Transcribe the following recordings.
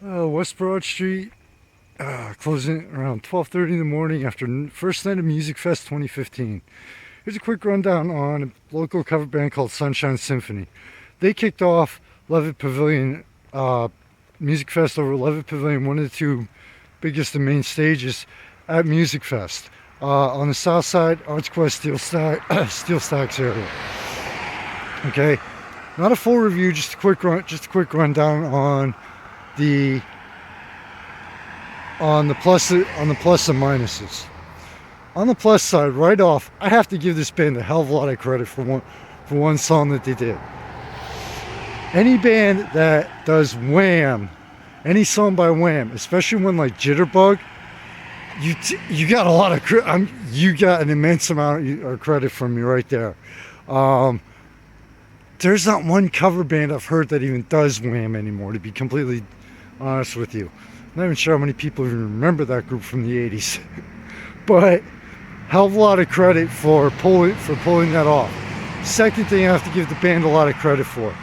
West Broad Street, closing around 12:30 in the morning after first night of Music Fest 2015. Here's a quick rundown on a local cover band called Sunshine Symphony. They kicked off Levitt Pavilion Music Fest over Levitt Pavilion, one of the two biggest and main stages at Music Fest. On the south side, Arts Quest Steel Stacks area. Okay, not a full review, just a quick rundown on the plus and minuses. On the plus side, right off, I have to give this band a hell of a lot of credit for one song that they did. Any band that does Wham, any song by Wham, especially one like Jitterbug, you got a lot of you got an immense amount of credit from me right there. There's not one cover band I've heard that even does Wham anymore, to be completely honest with you. I'm not even sure how many people even remember that group from the 80s. But hell of a lot of credit for pulling that off. Second thing I have to give the band a lot of credit for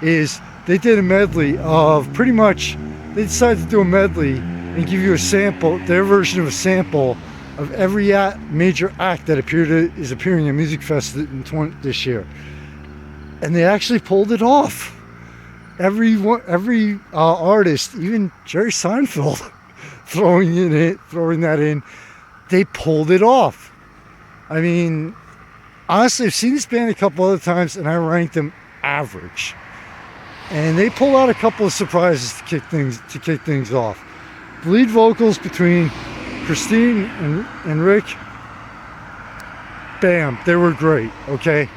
is they did a medley of pretty much, they decided to do a medley and give you a sample, their version of a sample of every major act that is appearing at Music Fest this year. And they actually pulled it off. Every artist, even Jerry Seinfeld, throwing that in, they pulled it off. I mean, honestly, I've seen this band a couple other times, and I ranked them average. And they pulled out a couple of surprises to kick things off. The lead vocals between Christine and Rick, bam, they were great. Okay,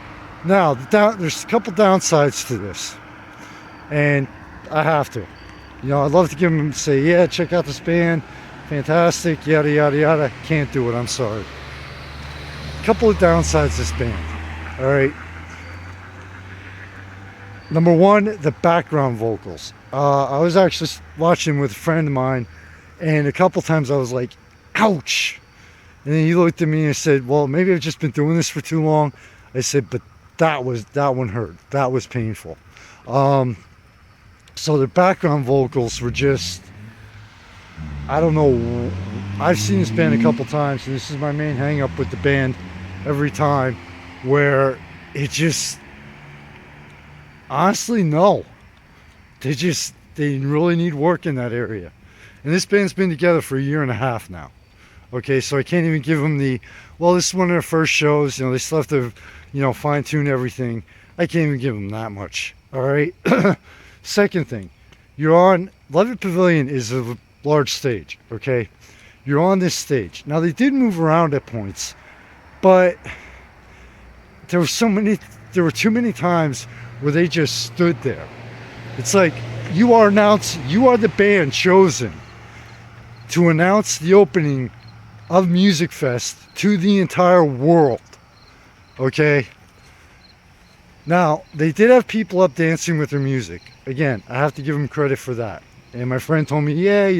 now there's a couple downsides to this. And I have to, I'd love to give them say, yeah, check out this band, fantastic, yada yada yada. Can't do it. I'm sorry. A couple of downsides to this band. All right. Number one, the background vocals. I was actually watching with a friend of mine, and a couple times I was like, ouch. And then he looked at me and said, well, maybe I've just been doing this for too long. I said, but that one hurt. That was painful. So the background vocals were just, I don't know. I've seen this band a couple times, and this is my main hang up with the band every time, where it just, honestly, no. They really need work in that area. And this band's been together for 1.5 years now. Okay, so I can't even give them this is one of their first shows. They still have to, fine tune everything. I can't even give them that much. All right. Second thing, you're on Levitt Pavilion is a large stage. Okay, you're on this stage. Now they did move around at points, but there were too many times where they just stood there. It's like you are the band chosen to announce the opening of Music Fest to the entire world. Okay. Now, they did have people up dancing with their music. Again, I have to give them credit for that. And my friend told me, yeah,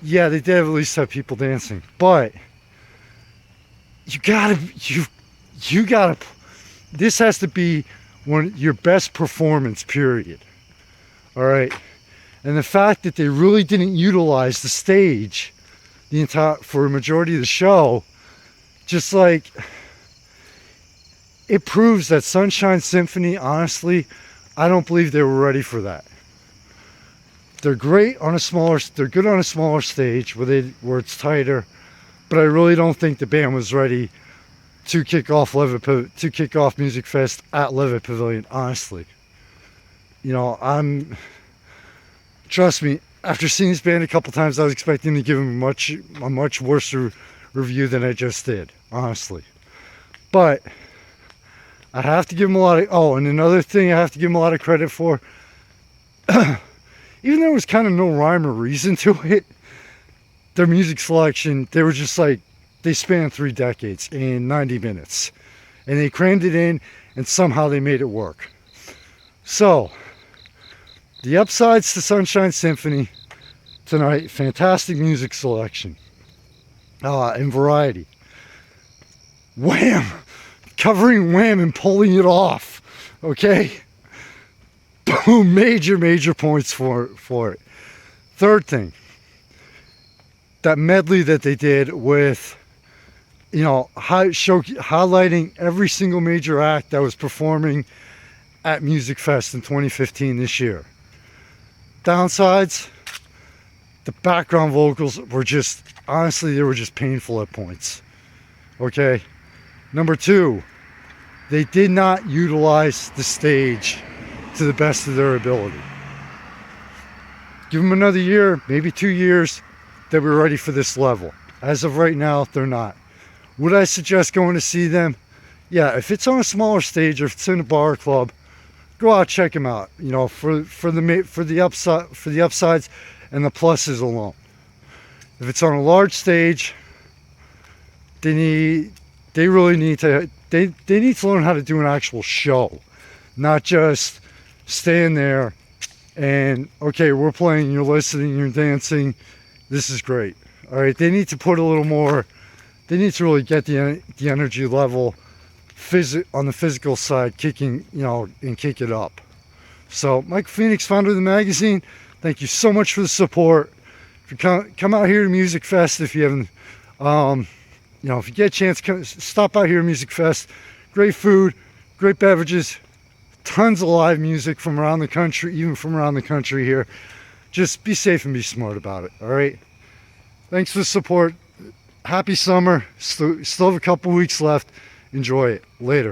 they did at least have people dancing. But you gotta, this has to be your best performance, period. All right. And the fact that they really didn't utilize the stage for a majority of the show, just like, it proves that Sunshine Symphony, honestly, I don't believe they were ready for that. They're good on a smaller stage where it's tighter, but I really don't think the band was ready to kick off Music Fest at Levitt Pavilion, honestly. Trust me, after seeing this band a couple times, I was expecting to give them a much worse review than I just did, honestly. But I have to give them a lot of, and another thing I have to give them a lot of credit for, even though there was kind of no rhyme or reason to it, their music selection, they were just like, they spanned 3 decades in 90 minutes. And they crammed it in, and somehow they made it work. So, the upsides to Sunshine Symphony tonight, fantastic music selection and variety. Wham! Covering Wham and pulling it off. Okay? major points for it. Third thing, that medley that they did with, you know, highlighting every single major act that was performing at Musikfest in 2015 this year. Downsides, the background vocals were just, honestly, they were just painful at points. Okay. Number two, they did not utilize the stage to the best of their ability. Give them another year, maybe 2 years, they were ready for this level. As of right now, they're not. Would I suggest going to see them? Yeah, if it's on a smaller stage or if it's in a bar or club, go out, check them out. You know, for the upsides and the pluses alone. If it's on a large stage, they really need to learn how to do an actual show, not just stand there and, okay, we're playing, you're listening, you're dancing, this is great. All right, they need to put a little more, they need to really get the energy level on the physical side, kicking, you know, and kick it up. So Mike Phoenix, founder of the magazine, thank you so much for the support. If you come out here to Musikfest, if you haven't, you know, if you get a chance, stop out here at Musikfest. Great food, great beverages, tons of live music from around the country, even from around the country here. Just be safe and be smart about it, all right? Thanks for the support. Happy summer. Still have a couple weeks left. Enjoy it. Later.